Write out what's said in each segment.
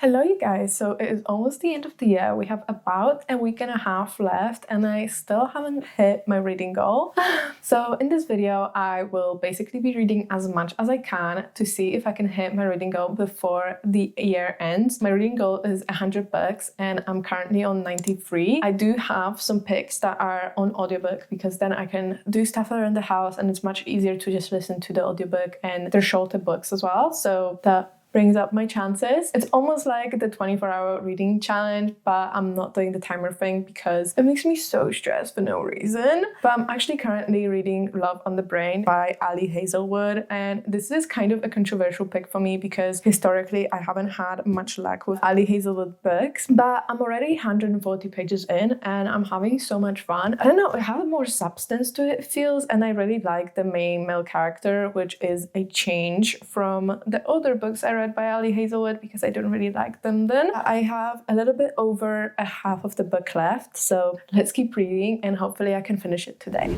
Hello you guys, so it is almost the end of the year. We have about a week and a half left and I still haven't hit my reading goal. So in this video I will basically be reading as much as I can to see if I can hit my reading goal before the year ends. My reading goal is 100 books and I'm currently on 93. I do have some picks that are on audiobook because then I can do stuff around the house and it's much easier to just listen to the audiobook, and they're shorter books as well, so that brings up my chances. It's almost like the 24-hour reading challenge, but I'm not doing the timer thing because it makes me so stressed for no reason. But I'm actually currently reading Love on the Brain by Ali Hazelwood, and this is kind of a controversial pick for me because historically I haven't had much luck with Ali Hazelwood books, but I'm already 140 pages in and I'm having so much fun. I don't know, it has more substance to it, feels, and I really like the main male character, which is a change from the older books I read by Ali Hazelwood because I don't really like them then. I have a little bit over a half of the book left, so let's keep reading and hopefully I can finish it today.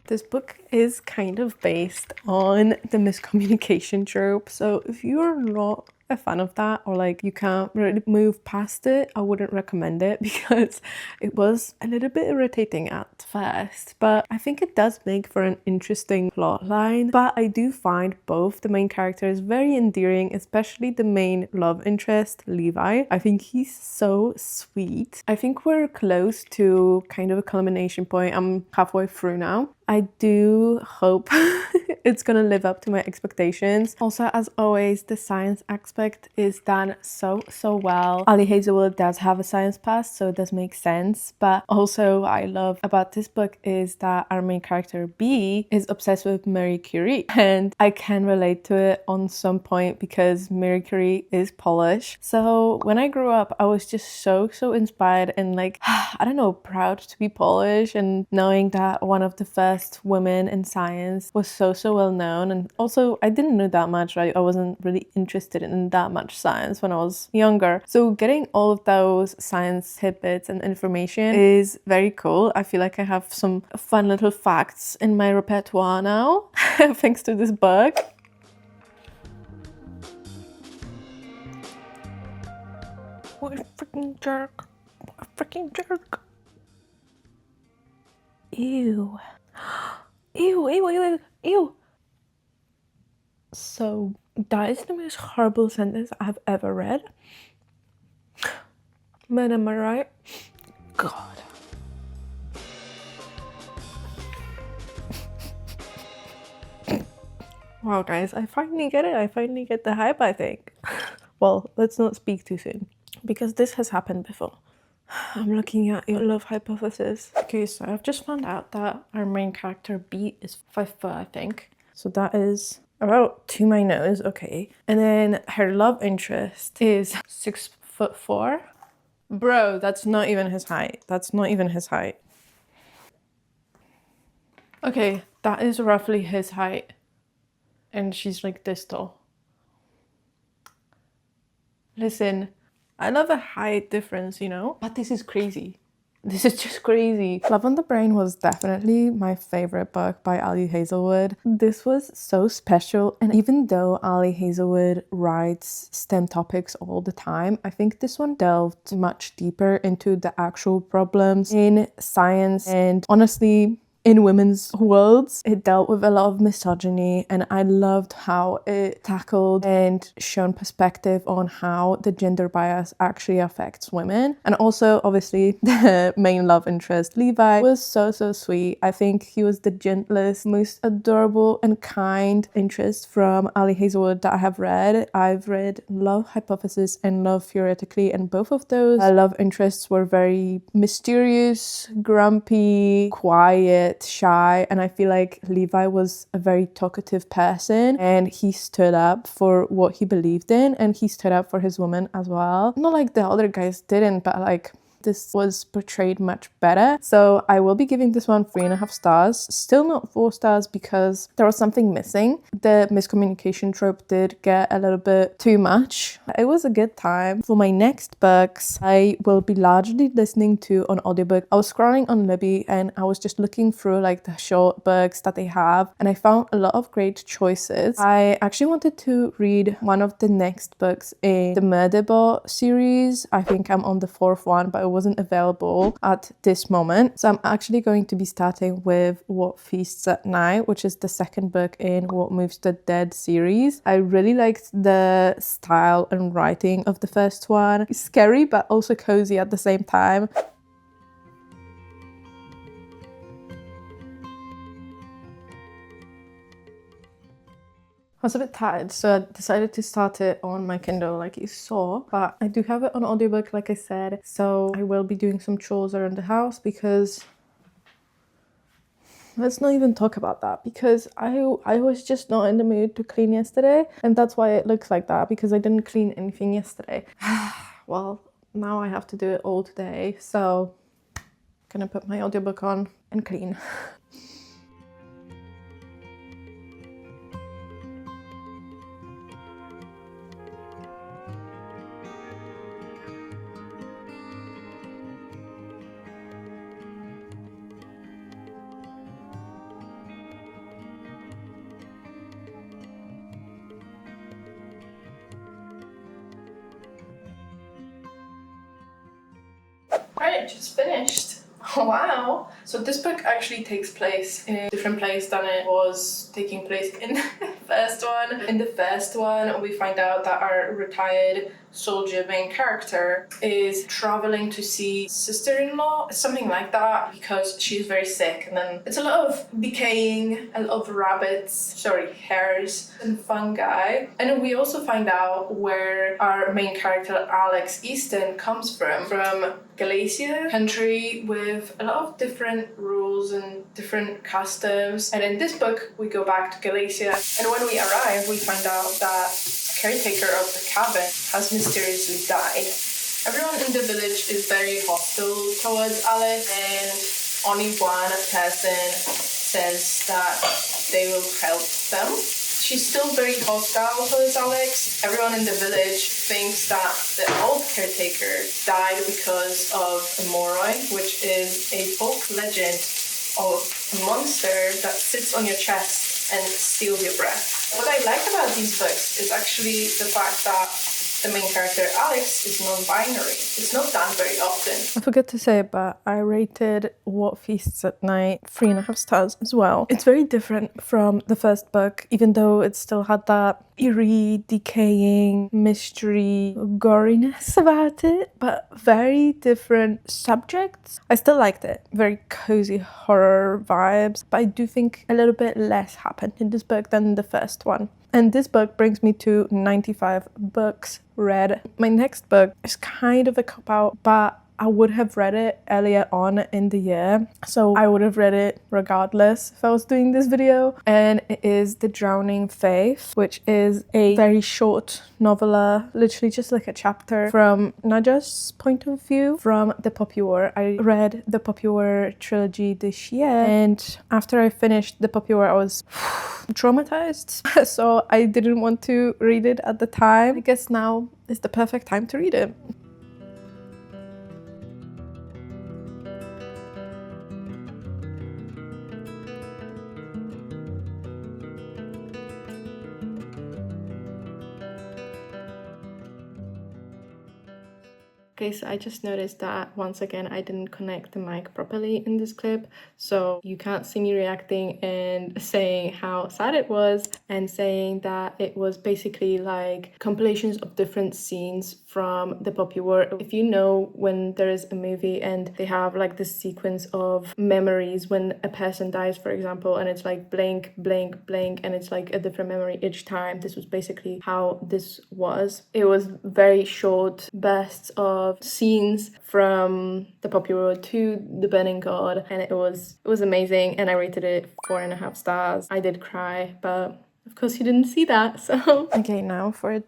This book is kind of based on the miscommunication trope, so if you're not a fan of that or like you can't really move past it, I wouldn't recommend it because it was a little bit irritating at first, but I think it does make for an interesting plot line. But I do find both the main characters very endearing, especially the main love interest, Levi. I think he's so sweet. I think we're close to kind of a culmination point. I'm halfway through now. I do hope it's gonna live up to my expectations. Also, as always, the science aspect is done so well. Ali Hazelwood does have a science past, so it does make sense. But also I love about this book is that our main character B is obsessed with Marie Curie, and I can relate to it on some point because Marie Curie is Polish. So when I grew up, I was just so inspired and like, I don't know, proud to be Polish, and knowing that one of the first women in science was so well known. And also I didn't know that much, right? I wasn't really interested in that much science when I was younger, so getting all of those science tidbits and information is very cool. I feel like I have some fun little facts in my repertoire now thanks to this book. What a freaking jerk. What a freaking jerk. Ew. Ew. So that is the most horrible sentence I've ever read. Man, am I right? God. Wow, guys, I finally get it. I finally get the hype, I think. Well, let's not speak too soon because this has happened before. I'm looking at your love hypothesis. Okay, so I've just found out that our main character B is 5 foot, I think. So that is about to my nose, okay. And then her love interest is 6'4". Bro, that's not even his height. That's not even his height. Okay, that is roughly his height. And she's like this tall. Listen, I love a height difference, you know? But this is crazy. This is just crazy. Love on the Brain was definitely my favorite book by Ali Hazelwood. This was so special, and even though Ali Hazelwood writes STEM topics all the time, I think this one delved much deeper into the actual problems in science and honestly in women's worlds. It dealt with a lot of misogyny, and I loved how it tackled and shown perspective on how the gender bias actually affects women. And also, obviously, the main love interest, Levi, was so sweet. I think he was the gentlest, most adorable and kind interest from Ali Hazelwood that I have read. I've read Love Hypothesis and Love Theoretically, and both of those love interests were very mysterious, grumpy, quiet, shy, and I feel like Levi was a very talkative person and he stood up for what he believed in and he stood up for his woman as well. Not like the other guys didn't, but like this was portrayed much better. So I will be giving this one 3.5 stars. Still not 4 stars because there was something missing. The miscommunication trope did get a little bit too much. It was a good time. For my next books, I will be largely listening to an audiobook. I was scrolling on Libby and I was just looking through like the short books that they have, and I found a lot of great choices. I actually wanted to read one of the next books in the Murderbot series. I think I'm on the 4th one, but it wasn't available at this moment. So I'm actually going to be starting with What Feasts at Night, which is the second book in What Moves the Dead series. I really liked the style and writing of the first one. It's scary, but also cozy at the same time. I was a bit tired, so I decided to start it on my Kindle like you saw, but I do have it on audiobook like I said, so I will be doing some chores around the house because let's not even talk about that because I was just not in the mood to clean yesterday, and that's why it looks like that, because I didn't clean anything yesterday. Well, now I have to do it all today, so I'm gonna put my audiobook on and clean. Alright, just finished. Wow. So this book actually takes place in a different place than it was taking place in the first one. In the first one, we find out that our retired soldier main character is traveling to see sister-in-law, something like that, because she's very sick. And then it's a lot of decaying, a lot of hairs and fungi. And then we also find out where our main character Alex Easton comes from Galicia, country with a lot of different rules and different customs. And in this book, we go back to Galicia, and when we arrive, we find out that the caretaker of the cabin has mysteriously died. Everyone in the village is very hostile towards Alice, and only one person says that they will help them. She's still very hostile towards Alex. Everyone in the village thinks that the old caretaker died because of a moroi, which is a folk legend of a monster that sits on your chest and steals your breath. What I like about these books is actually the fact that the main character, Alex, is non-binary. It's not done very often. I forgot to say, but I rated What Feasts at Night 3.5 stars as well. It's very different from the first book, even though it still had that eerie, decaying, mystery, goriness about it, but very different subjects. I still liked it. Very cozy horror vibes, but I do think a little bit less happened in this book than the first one. And this book brings me to 95 books read. My next book is kind of a cop-out, but I would have read it earlier on in the year, so I would have read it regardless if I was doing this video. And it is The Drowning Faith, which is a very short novella, literally just like a chapter from Nadja's point of view from the Poppy War. I read the Poppy War trilogy this year, and after I finished the Poppy War, I was traumatized, so I didn't want to read it at the time. I guess now is the perfect time to read it. Okay, so I just noticed that once again I didn't connect the mic properly in this clip, so you can't see me reacting and saying how sad it was and saying that it was basically like compilations of different scenes from the Poppy War. If you know when there is a movie and they have like this sequence of memories when a person dies, for example, and it's like blank, blank, blank, and it's like a different memory each time, this was basically how this was. It was very short bursts of scenes from the Poppy War to the Burning God, and it was amazing, and I rated it 4.5 stars. I did cry, but Of course you didn't see that, so. Okay, now for a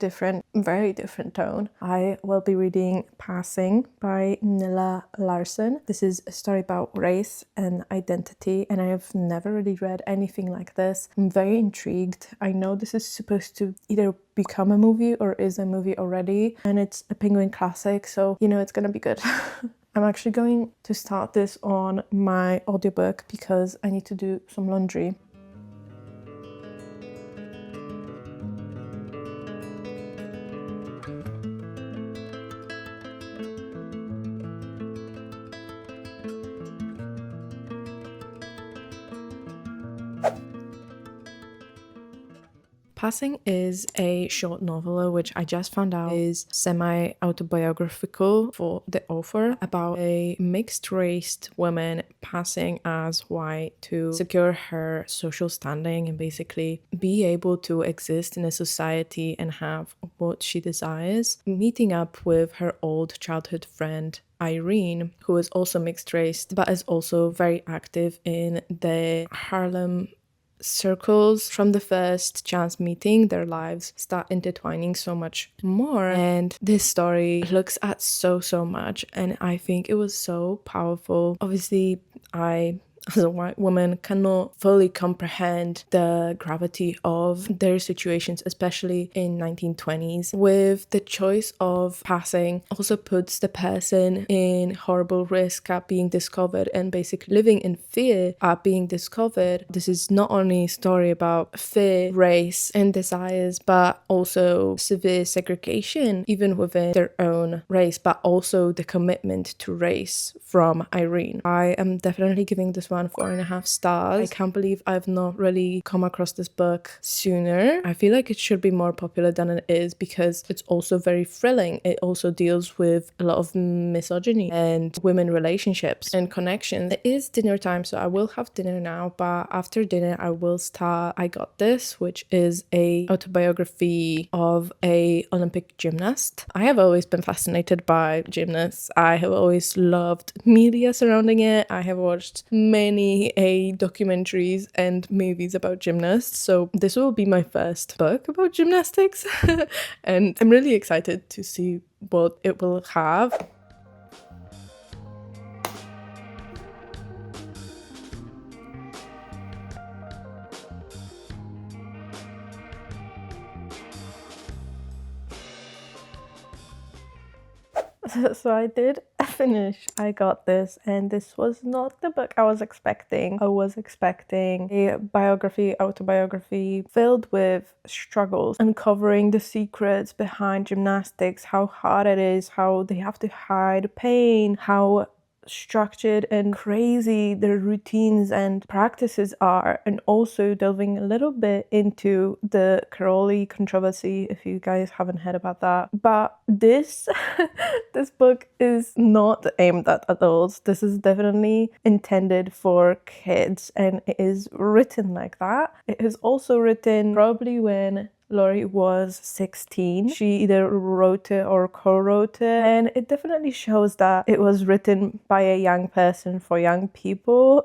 very different tone, I will be reading Passing by Nilla Larsen. This is a story about race and identity, and I have never really read anything like this. I'm very intrigued. I know this is supposed to either become a movie or is a movie already, and it's a Penguin classic, so you know it's gonna be good. I'm actually going to start this on my audiobook because I need to do some laundry. Passing is a short novel which I just found out is semi-autobiographical for the author about a mixed-raced woman passing as white to secure her social standing and basically be able to exist in a society and have what she desires, meeting up with her old childhood friend Irene, who is also mixed-race but is also very active in the Harlem circles. From the first chance meeting, their lives start intertwining so much more, and this story looks at so much, and I think it was so powerful. Obviously, I as a white woman cannot fully comprehend the gravity of their situations, especially in 1920s, with the choice of passing also puts the person in horrible risk at being discovered and basically living in fear at being discovered. This is not only a story about fear, race and desires, but also severe segregation even within their own race, but also the commitment to race from Irene. I am definitely giving this one 4.5 stars. I can't believe I've not really come across this book sooner. I feel like it should be more popular than it is because it's also very thrilling. It also deals with a lot of misogyny and women relationships and connections. It is dinner time, so I will have dinner now, but after dinner I will start I Got This, which is a autobiography of a Olympic gymnast. I have always been fascinated by gymnasts. I have always loved media surrounding it. I have watched many documentaries and movies about gymnasts, so this will be my first book about gymnastics and I'm really excited to see what it will have. So I did finish I Got This, and this was not the book I was expecting. I was expecting a autobiography filled with struggles, uncovering the secrets behind gymnastics, how hard it is, how they have to hide pain, how structured and crazy their routines and practices are, and also delving a little bit into the Crowley controversy, if you guys haven't heard about that. But this this book is not aimed at adults. This is definitely intended for kids, and it is written like that. It is also written probably when Laurie was 16. She either wrote it or co-wrote it, and it definitely shows that it was written by a young person for young people.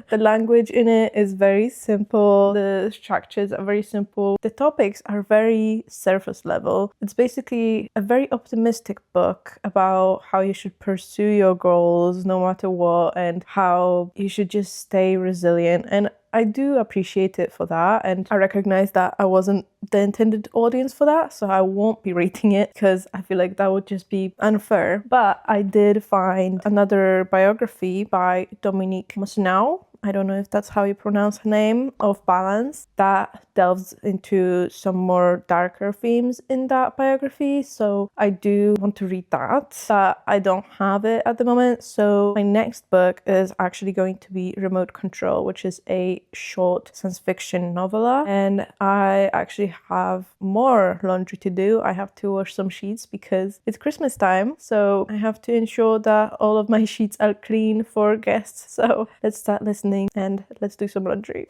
The language in it is very simple. The structures are very simple. The topics are very surface level. It's basically a very optimistic book about how you should pursue your goals no matter what, and how you should just stay resilient. And I do appreciate it for that, and I recognize that I wasn't the intended audience for that, so I won't be reading it because I feel like that would just be unfair. But I did find another biography by Dominique Massenau, I don't know if that's how you pronounce her name, of Balance, that delves into some more darker themes in that biography. So I do want to read that, but I don't have it at the moment. So my next book is actually going to be Remote Control, which is a short science fiction novella. And I actually have more laundry to do. I have to wash some sheets because it's Christmas time. So I have to ensure that all of my sheets are clean for guests. So let's start listening and let's do some laundry.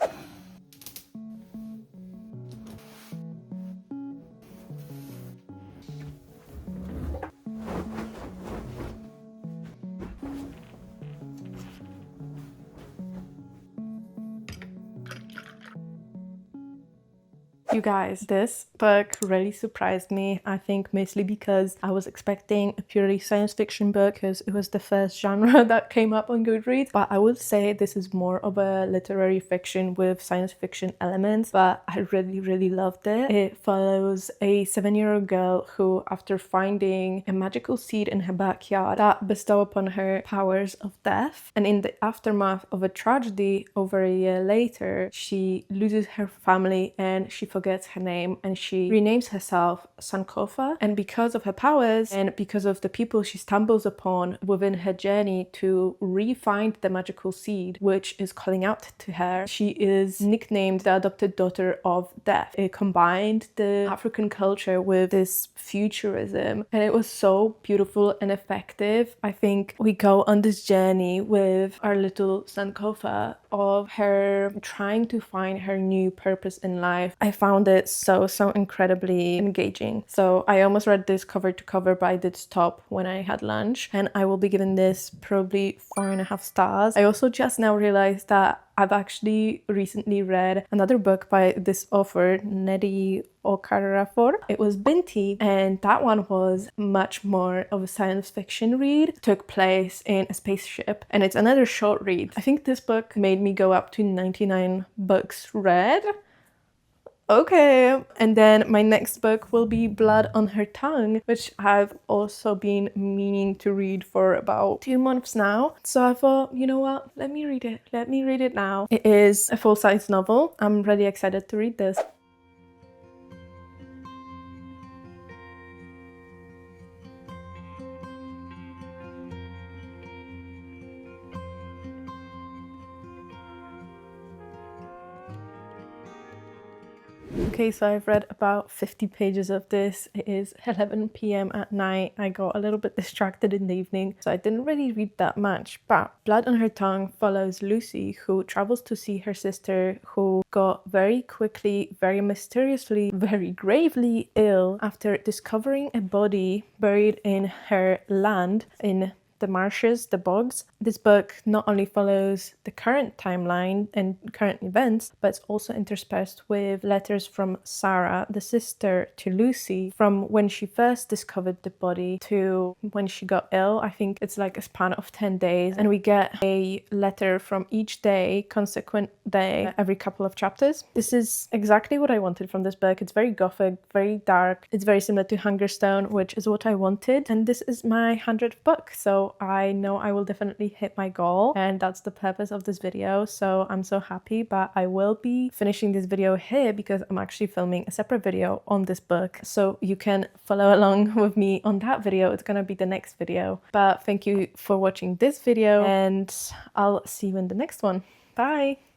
You guys, this book really surprised me. I think mostly because I was expecting a purely science fiction book because it was the first genre that came up on Goodreads. But I would say this is more of a literary fiction with science fiction elements, but I really loved it. It follows a 7-year-old girl who, after finding a magical seed in her backyard that bestow upon her powers of death, and in the aftermath of a tragedy over a year later, she loses her family and she forgets her name, and she renames herself Sankofa. And because of her powers and because of the people she stumbles upon within her journey to re-find the magical seed which is calling out to her, she is nicknamed the adopted daughter of death. It combined the African culture with this futurism, and it was so beautiful and effective. I think we go on this journey with our little Sankofa of her trying to find her new purpose in life. I found it so incredibly engaging. So I almost read this cover to cover, but I did stop when I had lunch, and I will be giving this probably 4.5 stars. I also just now realized that I've actually recently read another book by this author, Nnedi Okorafor. It was Binti, and that one was much more of a science fiction read. It took place in a spaceship, and it's another short read. I think this book made me go up to 99 books read. Okay, and then my next book will be Blood on Her Tongue, which I've also been meaning to read for about 2 months now. So I thought, you know what, let me read it. Let me read it now. It is a full-size novel. I'm really excited to read this. Okay, so I've read about 50 pages of this. It is 11 p.m. at night. I got a little bit distracted in the evening, so I didn't really read that much. But Blood on Her Tongue follows Lucy, who travels to see her sister, who got very quickly, very mysteriously, very gravely ill after discovering a body buried in her land in the marshes, the bogs. This book not only follows the current timeline and current events, but it's also interspersed with letters from Sarah, the sister to Lucy, from when she first discovered the body to when she got ill. I think it's like a span of 10 days, and we get a letter from each day, consequent day, every couple of chapters. This is exactly what I wanted from this book. It's very gothic, very dark. It's very similar to Hungerstone, which is what I wanted, and this is my 100th book, so I know I will definitely hit my goal, and that's the purpose of this video. So I'm so happy, but I will be finishing this video here because I'm actually filming a separate video on this book, so you can follow along with me on that video. It's gonna be the next video. But thank you for watching this video, and I'll see you in the next one. Bye.